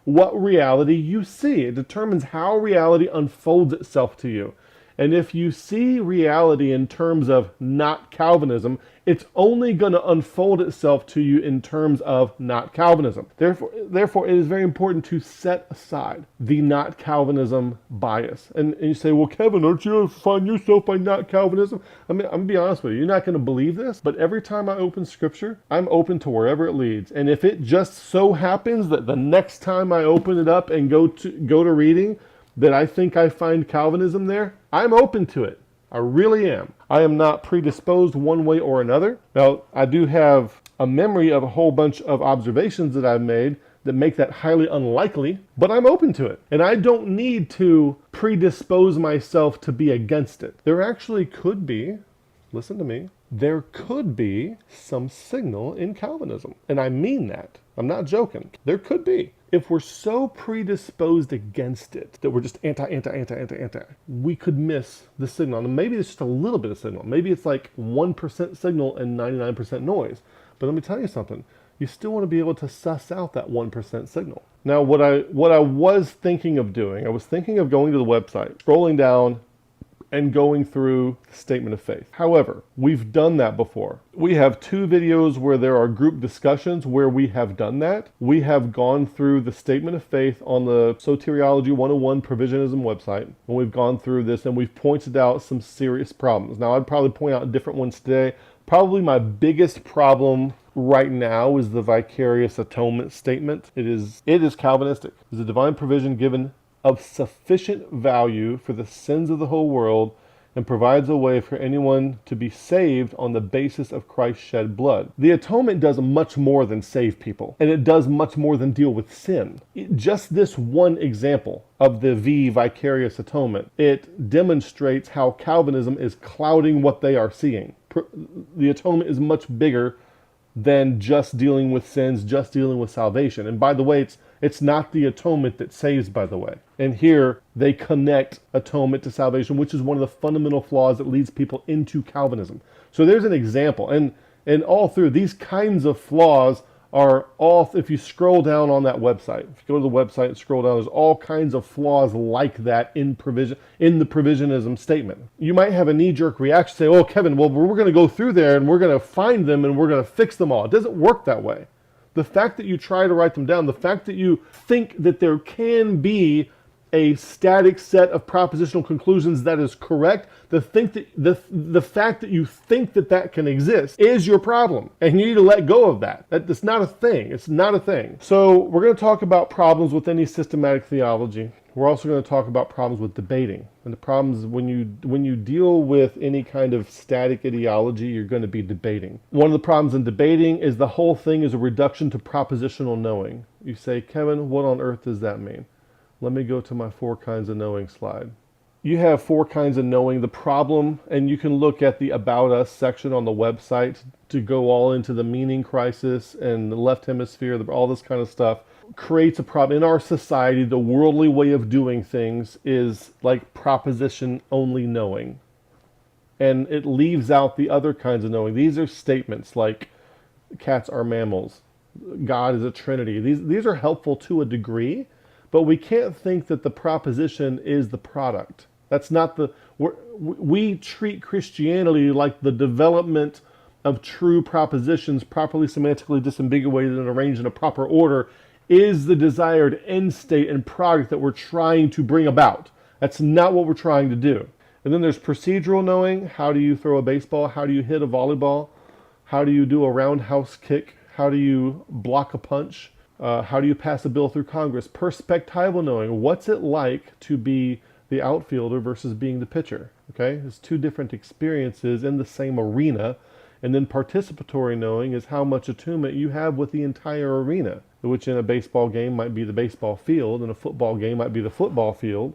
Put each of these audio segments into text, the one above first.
what reality you see. It determines how reality unfolds itself to you. And if you see reality in terms of not Calvinism, it's only going to unfold itself to you in terms of not Calvinism. Therefore, it is very important to set aside the not Calvinism bias. And you say, well, Kevin, aren't you find yourself by not Calvinism? I mean, I'm going to be honest with you. You're not going to believe this, but every time I open Scripture, I'm open to wherever it leads. And if it just so happens that the next time I open it up and go to reading, that I think I find Calvinism there, I'm open to it. I really am. I am not predisposed one way or another. Now, I do have a memory of a whole bunch of observations that I've made that make that highly unlikely, but I'm open to it. And I don't need to predispose myself to be against it. There actually could be, listen to me, there could be some signal in Calvinism. And I mean that. I'm not joking. There could be. If we're so predisposed against it that we're just anti, we could miss the signal. And maybe it's just a little bit of signal. Maybe it's like 1% signal and 99% noise. But let me tell you something. You still want to be able to suss out that 1% signal. Now, what I was thinking of doing, I was thinking of going to the website, scrolling down, and going through the statement of faith. However, we've done that before. We have 2 videos where there are group discussions where we have done that. We have gone through the statement of faith on the Soteriology 101 Provisionism website, and we've gone through this and we've pointed out some serious problems. Now, I'd probably point out different ones today. Probably my biggest problem right now is the vicarious atonement statement. It is Calvinistic. It's a divine provision given of sufficient value for the sins of the whole world and provides a way for anyone to be saved on the basis of Christ's shed blood. The atonement does much more than save people, and it does much more than deal with sin. Just this one example of the vicarious atonement, it demonstrates how Calvinism is clouding what they are seeing. The atonement is much bigger than just dealing with sins, just dealing with salvation. And by the way, it's not the atonement that saves, by the way. And here they connect atonement to salvation, which is one of the fundamental flaws that leads people into Calvinism. So there's an example. And all through these kinds of flaws are all, if you scroll down on that website, if you go to the website and scroll down, there's all kinds of flaws like that in the provisionism statement. You might have a knee-jerk reaction, say, oh, Kevin, well, we're going to go through there and we're going to find them and we're going to fix them all. It doesn't work that way. The fact that you try to write them down, the fact that you think that there can be a static set of propositional conclusions that is correct, the fact that you think that can exist is your problem. And you need to let go of that. That's not a thing. It's not a thing. So we're going to talk about problems with any systematic theology. We're also going to talk about problems with debating. And the problems when you deal with any kind of static ideology, you're going to be debating. One of the problems in debating is the whole thing is a reduction to propositional knowing. You say, Kevin, what on earth does that mean? Let me go to my 4 kinds of knowing slide. You have 4 kinds of knowing. The problem, and you can look at the About Us section on the website to go all into the meaning crisis and the left hemisphere, all this kind of stuff, creates a problem. In our society, the worldly way of doing things is like proposition only knowing. And it leaves out the other kinds of knowing. These are statements like cats are mammals, God is a trinity. These are helpful to a degree, but we can't think that the proposition is the product. That's not we treat Christianity like the development of true propositions, properly semantically disambiguated and arranged in a proper order, is the desired end state and product that we're trying to bring about. That's not what we're trying to do. And then there's procedural knowing. How do you throw a baseball? How do you hit a volleyball? How do you do a roundhouse kick? How do you block a punch? How do you pass a bill through Congress? Perspectival knowing. What's it like to be the outfielder versus being the pitcher? Okay, there's 2 different experiences in the same arena. And then participatory knowing is how much attunement you have with the entire arena, which in a baseball game might be the baseball field, and a football game might be the football field.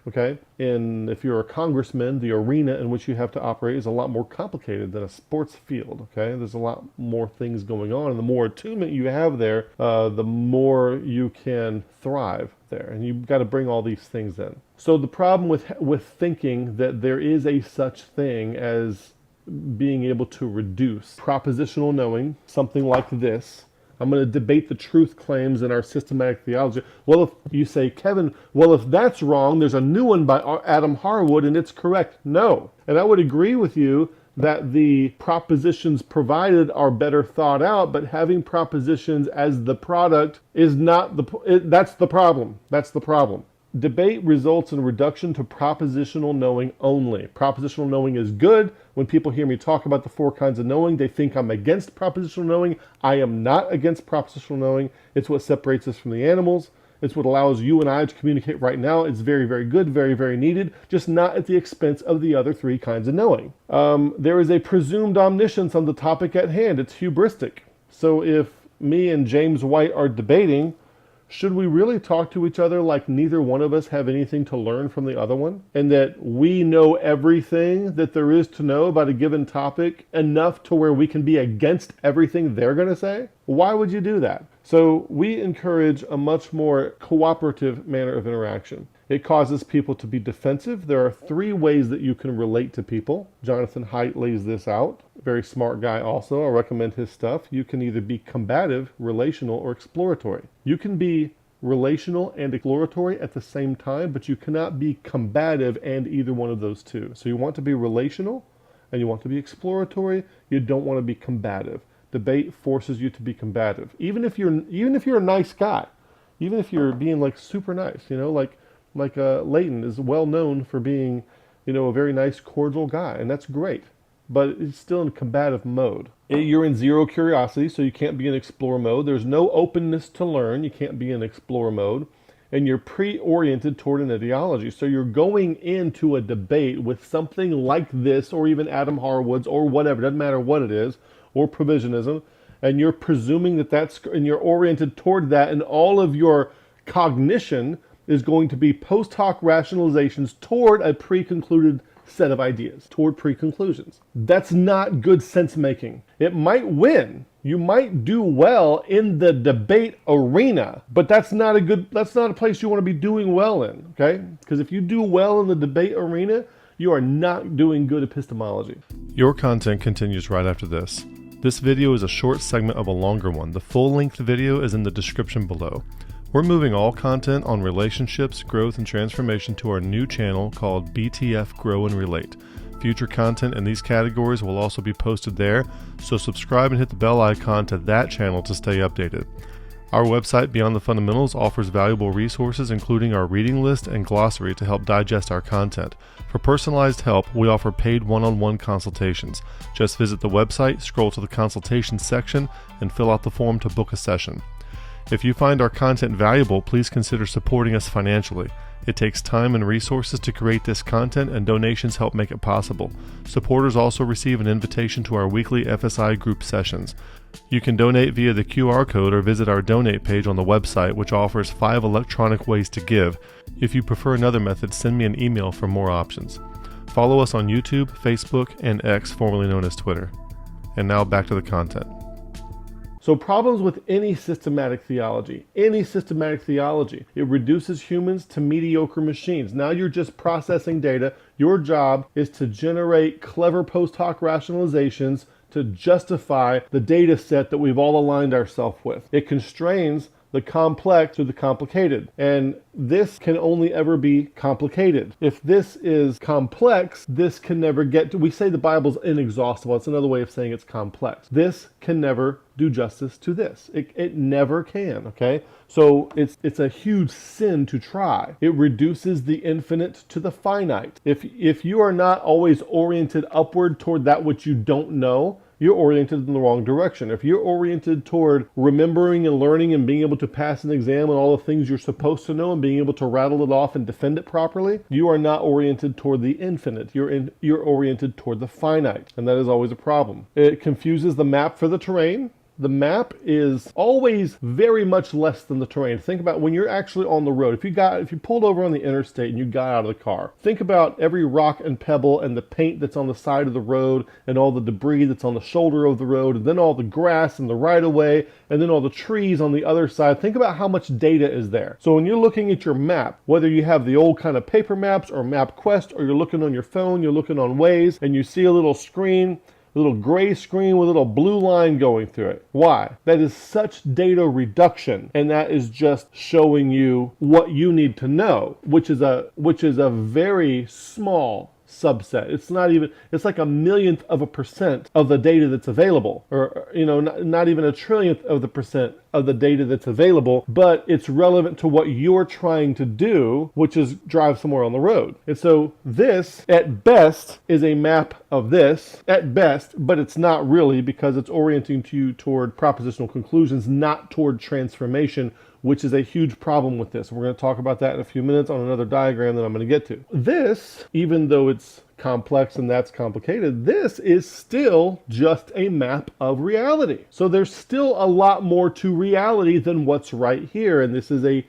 Okay, and if you're a congressman, the arena in which you have to operate is a lot more complicated than a sports field. Okay, there's a lot more things going on, and the more attunement you have there, the more you can thrive there, and you've got to bring all these things in. So the problem with thinking that there is a such thing as being able to reduce propositional knowing, something like this, I'm going to debate the truth claims in our systematic theology. Well, if you say, Kevin, well, if that's wrong, there's a new one by Adam Harwood and it's correct. No. And I would agree with you that the propositions provided are better thought out, but having propositions as the product is not that's the problem. That's the problem. Debate results in reduction to propositional knowing only. Propositional knowing is good. When people hear me talk about the 4 kinds of knowing, they think I'm against propositional knowing. I am not against propositional knowing. It's what separates us from the animals. It's what allows you and I to communicate right now. It's very, very good, very, very needed, just not at the expense of the other 3 kinds of knowing. There is a presumed omniscience on the topic at hand. It's hubristic. So if me and James White are debating, should we really talk to each other like neither one of us have anything to learn from the other one? And that we know everything that there is to know about a given topic enough to where we can be against everything they're going to say? Why would you do that? So we encourage a much more cooperative manner of interaction. It causes people to be defensive. There are 3 ways that you can relate to people. Jonathan Haidt lays this out. Very smart guy also. I recommend his stuff. You can either be combative, relational, or exploratory. You can be relational and exploratory at the same time, but you cannot be combative and either one of those 2. So you want to be relational and you want to be exploratory. You don't want to be combative. Debate forces you to be combative. Even if you're a nice guy, even if you're being like super nice, like Leighton is well known for being, a very nice, cordial guy, and that's great. But it's still in combative mode. You're in zero curiosity, so you can't be in explore mode. There's no openness to learn. You can't be in explore mode. And you're pre-oriented toward an ideology. So you're going into a debate with something like this, or even Adam Harwood's, or whatever, doesn't matter what it is, or provisionism, and you're presuming and you're oriented toward that, and all of your cognition is going to be post hoc rationalizations toward a pre-concluded set of ideas, toward pre-conclusions. That's not good sense making. It might win. You might do well in the debate arena, but that's not a place you want to be doing well in, okay? Because if you do well in the debate arena, you are not doing good epistemology. Your content continues right after this. This video is a short segment of a longer one. The full-length video is in the description below. We're moving all content on relationships, growth, and transformation to our new channel called BTF Grow and Relate. Future content in these categories will also be posted there, so subscribe and hit the bell icon to that channel to stay updated. Our website, Beyond the Fundamentals, offers valuable resources including our reading list and glossary to help digest our content. For personalized help, we offer paid one-on-one consultations. Just visit the website, scroll to the consultations section, and fill out the form to book a session. If you find our content valuable, please consider supporting us financially. It takes time and resources to create this content, and donations help make it possible. Supporters also receive an invitation to our weekly FSI group sessions. You can donate via the QR code or visit our donate page on the website, which offers 5 electronic ways to give. If you prefer another method, send me an email for more options. Follow us on YouTube, Facebook, and X, formerly known as Twitter. And now back to the content. So problems with any systematic theology, it reduces humans to mediocre machines. Now you're just processing data. Your job is to generate clever post hoc rationalizations to justify the data set that we've all aligned ourselves with. It constrains the complex to the complicated. And this can only ever be complicated. If this is complex, this can never get to, we say the Bible's inexhaustible. It's another way of saying it's complex. This can never do justice to this. It never can, okay? So it's a huge sin to try. It reduces the infinite to the finite. If you are not always oriented upward toward that which you don't know, you're oriented in the wrong direction. If you're oriented toward remembering and learning and being able to pass an exam and all the things you're supposed to know and being able to rattle it off and defend it properly, you are not oriented toward the infinite. You're oriented toward the finite, and that is always a problem. It confuses the map for the terrain. The map is always very much less than the terrain. Think about when you're actually on the road. If you pulled over on the interstate and you got out of the car, think about every rock and pebble and the paint that's on the side of the road and all the debris that's on the shoulder of the road, and then all the grass and the right of way, and then all the trees on the other side. Think about how much data is there. So when you're looking at your map, whether you have the old kind of paper maps or MapQuest, or you're looking on your phone, you're looking on Waze, and you see a little screen little gray screen with a little blue line going through it. Why? That is such data reduction, and that is just showing you what you need to know, which is a very small subset. It's not even, it's like 1/1,000,000% of the data that's available, or not even 1/1,000,000,000th of the percent of the data that's available, but it's relevant to what you're trying to do, which is drive somewhere on the road. And so this, at best, is a map of this, at best, but it's not really, because it's orienting you toward propositional conclusions, not toward transformation, which is a huge problem with this. We're going to talk about that in a few minutes on another diagram that I'm going to get to. This, even though it's complex and that's complicated, this is still just a map of reality. So there's still a lot more to reality than what's right here. And this is a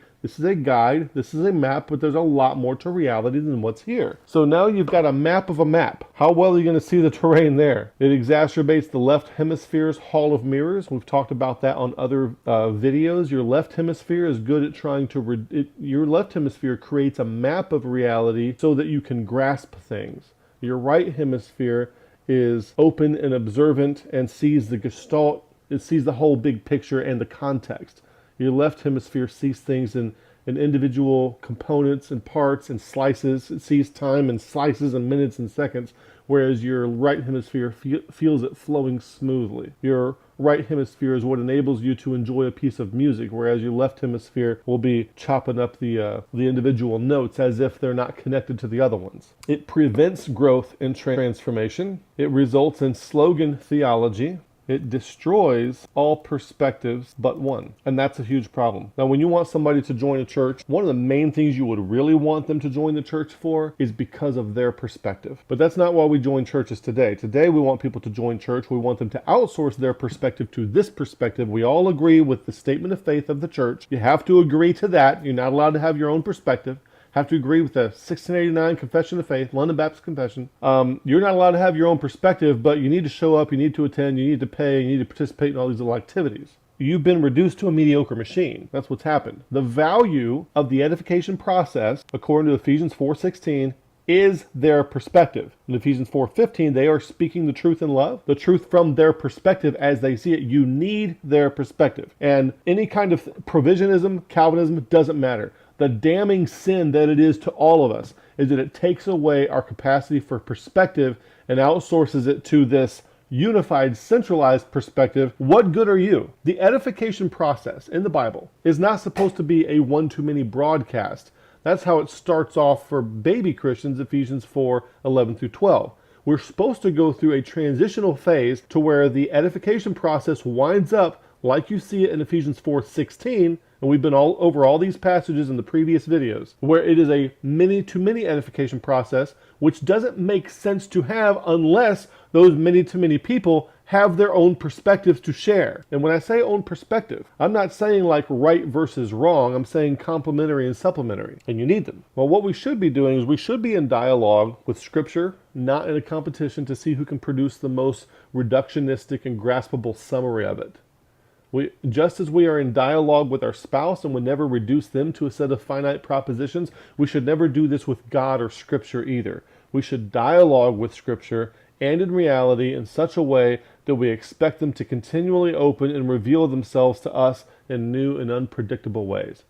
guide, this is a map, but there's a lot more to reality than what's here. So now you've got a map of a map. How well are you going to see the terrain there? It exacerbates the left hemisphere's hall of mirrors. We've talked about that on other videos. Your left hemisphere is good at trying to, your left hemisphere creates a map of reality so that you can grasp things. Your right hemisphere is open and observant and sees the gestalt, it sees the whole big picture and the context. Your left hemisphere sees things in individual components and parts and slices. It sees time in slices and minutes and seconds, whereas your right hemisphere feels it flowing smoothly. Your right hemisphere is what enables you to enjoy a piece of music, whereas your left hemisphere will be chopping up the individual notes as if they're not connected to the other ones. It prevents growth and transformation. It results in slogan theology. It destroys all perspectives but one. And that's a huge problem. Now, when you want somebody to join a church, one of the main things you would really want them to join the church for is because of their perspective. But that's not why we join churches today. Today, we want people to join church. We want them to outsource their perspective to this perspective. We all agree with the statement of faith of the church. You have to agree to that. You're not allowed to have your own perspective. Have to agree with the 1689 Confession of Faith, London Baptist Confession. You're not allowed to have your own perspective, but you need to show up, you need to attend, you need to pay, you need to participate in all these little activities. You've been reduced to a mediocre machine. That's what's happened. The value of the edification process, according to Ephesians 4:16, is their perspective. In Ephesians 4:15, they are speaking the truth in love, the truth from their perspective as they see it. You need their perspective. And any kind of provisionism, Calvinism, doesn't matter. The damning sin that it is to all of us is that it takes away our capacity for perspective and outsources it to this unified, centralized perspective. What good are you? The edification process in the Bible is not supposed to be a one-to-many broadcast. That's how it starts off for baby Christians, Ephesians 4:11 through 12. We're supposed to go through a transitional phase to where the edification process winds up like you see it in Ephesians 4:16, and we've been all over all these passages in the previous videos, where it is a many-to-many edification process, which doesn't make sense to have unless those many-to-many people have their own perspectives to share. And when I say own perspective, I'm not saying like right versus wrong, I'm saying complementary and supplementary, and you need them. Well, what we should be doing is we should be in dialogue with Scripture, not in a competition to see who can produce the most reductionistic and graspable summary of it. Just as we are in dialogue with our spouse and would never reduce them to a set of finite propositions, we should never do this with God or Scripture either. We should dialogue with Scripture and in reality in such a way that we expect them to continually open and reveal themselves to us in new and unpredictable ways.